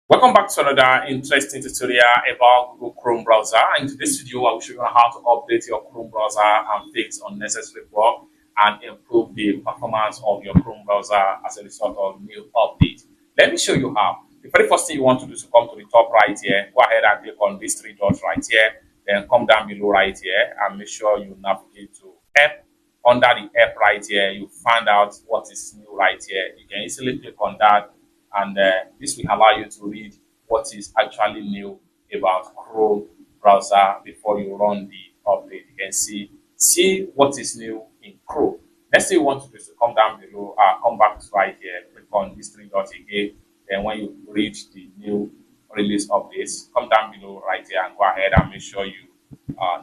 Welcome back to another interesting tutorial about Google Chrome browser. In today's video, I will show you how to update your Chrome browser and fix unnecessary bug and improve the performance of your Chrome browser as a result of new update. Let me show you how. The very first thing you want to do is to come to the top right here. Go ahead and click on these three dots right here. Then come down below right here and make sure you navigate to app. Under the app right here, you find out what is new right here. You can easily click on that, and this will allow you to read what is actually new about Chrome browser before you run the update. You can see what is new in Chrome. Next thing you want to do is to come down below, come back to right here, click on these three dots again. Then when you reach the new release updates, come down below right here and go ahead and make sure you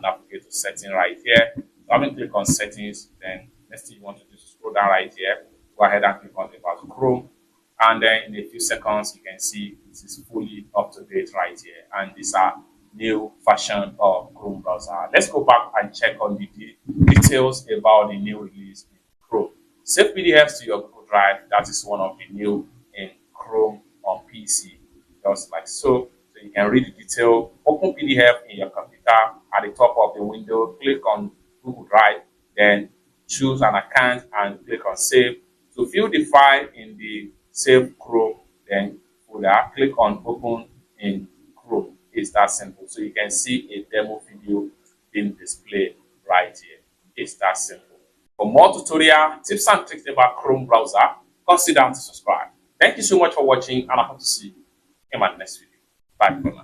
navigate to setting right here. So I'm going to click on settings. Then next thing you want to do is scroll down right here, go ahead and click on about Chrome. And then in a few seconds, you can see this is fully up to date right here. And these are new version of Chrome browser. Let's go back and check on the details about the new release in Chrome. Save PDFs to your Google Drive. That is one of the new in Chrome on PC. Just like so. So you can read the detail. Open PDF in your computer. At the top of the window, click on Google Drive. Then choose an account and click on Save. To view the file in the Save Chrome, then folder, click on Open in Chrome. It's that simple. So you can see a demo video being displayed right here. It's that simple. For more tutorial tips and tricks about Chrome browser, consider to subscribe. Thank you so much for watching, and I hope to see you in my next video. Bye for now.